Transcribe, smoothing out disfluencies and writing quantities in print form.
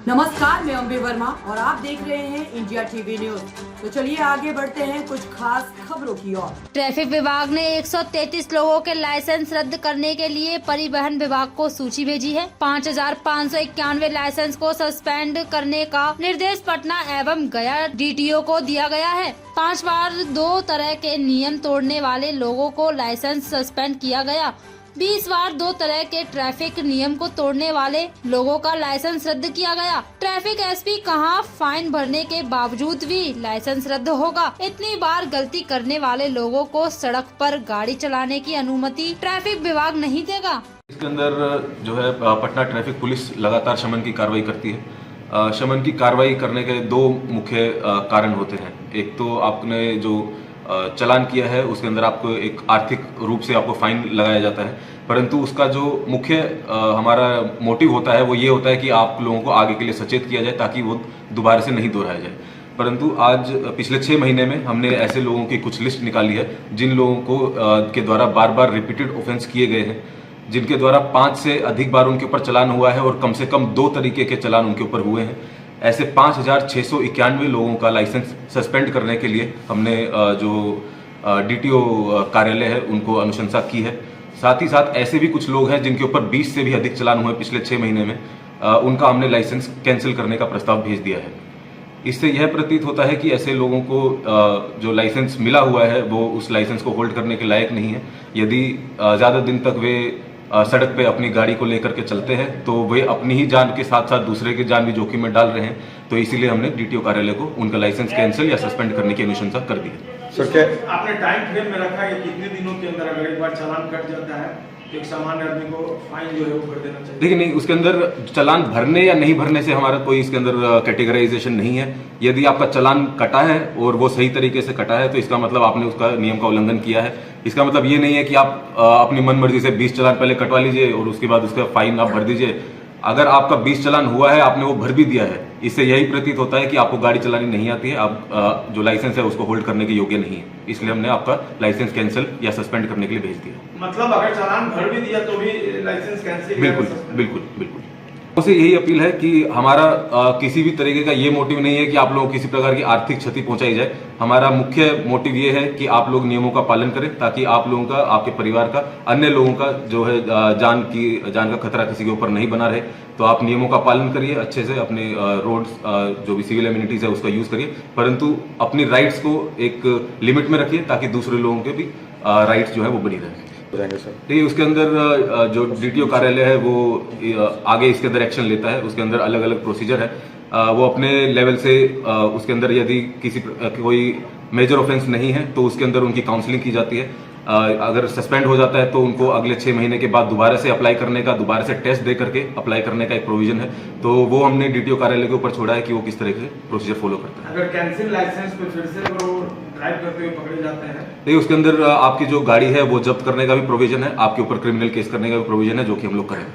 नमस्कार, मैं अम्बे वर्मा और आप देख रहे हैं इंडिया टीवी न्यूज। तो चलिए आगे बढ़ते हैं कुछ खास खबरों की ओर। ट्रैफिक विभाग ने 133 लोगों के लाइसेंस रद्द करने के लिए परिवहन विभाग को सूची भेजी है। 5,591 लाइसेंस को सस्पेंड करने का निर्देश पटना एवं गया डीटीओ को दिया गया है। 5 बार 2 तरह के नियम तोड़ने वाले लोगों को लाइसेंस सस्पेंड किया गया। 20 बार 2 तरह के ट्रैफिक नियम को तोड़ने वाले लोगों का लाइसेंस रद्द किया गया। ट्रैफिक एसपी कहा, फाइन भरने के बावजूद भी लाइसेंस रद्द होगा। इतनी बार गलती करने वाले लोगों को सड़क पर गाड़ी चलाने की अनुमति ट्रैफिक विभाग नहीं देगा। इसके अंदर जो है पटना ट्रैफिक पुलिस लगातार शमन की कार्रवाई करती है। शमन की कार्रवाई करने के 2 मुख्य कारण होते हैं। एक तो आपने जो चलान किया है उसके अंदर आपको एक आर्थिक रूप से आपको फाइन लगाया जाता है, परंतु उसका जो मुख्य हमारा मोटिव होता है वो ये होता है कि आप लोगों को आगे के लिए सचेत किया जाए ताकि वो दोबारा से नहीं दोहराया जाए। परंतु आज पिछले 6 महीने में हमने ऐसे लोगों की कुछ लिस्ट निकाली है जिन लोगों को के द्वारा बार बार रिपीटेड ऑफेंस किए गए हैं, जिनके द्वारा 5 से अधिक बार उनके ऊपर चलान हुआ है और कम से कम 2 तरीके के चलान उनके ऊपर हुए हैं। ऐसे 5,691 लोगों का लाइसेंस सस्पेंड करने के लिए हमने जो डीटीओ कार्यालय है उनको अनुशंसा की है। साथ ही साथ ऐसे भी कुछ लोग हैं जिनके ऊपर 20 से भी अधिक चलान हुए पिछले 6 महीने में, उनका हमने लाइसेंस कैंसिल करने का प्रस्ताव भेज दिया है। इससे यह प्रतीत होता है कि ऐसे लोगों को जो लाइसेंस मिला हुआ है वो उस लाइसेंस को होल्ड करने के लायक नहीं है। यदि ज़्यादा दिन तक वे सड़क पे अपनी गाड़ी को लेकर के चलते हैं तो वे अपनी ही जान के साथ साथ दूसरे की जान भी जोखिम में डाल रहे हैं। तो इसीलिए हमने डीटीओ कार्यालय को उनका लाइसेंस कैंसिल या सस्पेंड करने की अनुशंसा कर दी है। सर, क्या आपने टाइम फ्रेम में रखा है कि कितने दिनों के अंदर अगर एक बार चालान कट जाता है तो एक सामान्य आदमी को फाइन जो है वो भर देना चाहिए? देखिए, नहीं, उसके अंदर चालान भरने या नहीं भरने से हमारा कोई इसके अंदर कैटेगराइजेशन नहीं है। यदि आपका चालान कटा है और वो सही तरीके से कटा है तो इसका मतलब आपने उसका नियम का उल्लंघन किया है। इसका मतलब ये नहीं है कि आप अपनी मनमर्जी से 20 चालान पहले कटवा लीजिए और उसके बाद उसका फाइन आप भर दीजिए। अगर आपका 20 चालान हुआ है, आपने वो भर भी दिया है, इससे यही प्रतीत होता है कि आपको गाड़ी चलानी नहीं आती है, आप जो लाइसेंस है उसको होल्ड करने के योग्य नहीं है। इसलिए हमने आपका लाइसेंस कैंसिल या सस्पेंड करने के लिए भेज दिया। मतलब अगर चालान भर भी दिया तो भी लाइसेंस कैंसिल? बिल्कुल बिल्कुल बिल्कुल। उसे यही अपील है कि हमारा किसी भी तरीके का ये मोटिव नहीं है कि आप लोगों को किसी प्रकार की आर्थिक क्षति पहुंचाई जाए। हमारा मुख्य मोटिव ये है कि आप लोग नियमों का पालन करें ताकि आप लोगों का, आपके परिवार का, अन्य लोगों का जो है जान का खतरा किसी के ऊपर नहीं बना रहे। तो आप नियमों का पालन करिए, अच्छे से अपने रोड्स जो भी सिविल एमिनिटीज है उसका यूज करिए, परंतु अपनी राइट्स को एक लिमिट में रखिए ताकि दूसरे लोगों के भी राइट्स जो है वो बनी रहे। देखिए, उसके अंदर जो डीटीओ कार्यालय है वो आगे इसके अंदर एक्शन लेता है। उसके अंदर अलग अलग प्रोसीजर है। वो अपने लेवल से उसके अंदर यदि कोई मेजर ऑफेंस नहीं है तो उसके अंदर उनकी काउंसलिंग की जाती है। अगर सस्पेंड हो जाता है तो उनको अगले 6 महीने के बाद दोबारा से अप्लाई करने का, दोबारा से टेस्ट दे करके अप्लाई करने का एक प्रोविजन है। तो वो हमने डीटीओ कार्यालय के ऊपर छोड़ा है कि वो किस तरह से प्रोसीजर फॉलो करता है। अगर कैंसिल लाइसेंस पे फिर से वो ड्राइव करते हुए पकड़े जाते हैं, देखिए, उसके अंदर आपकी जो गाड़ी है वो जब्त करने का भी प्रोविजन है, आपके ऊपर क्रिमिनल केस करने का भी प्रोविजन है, जो कि हम लोग करेंगे।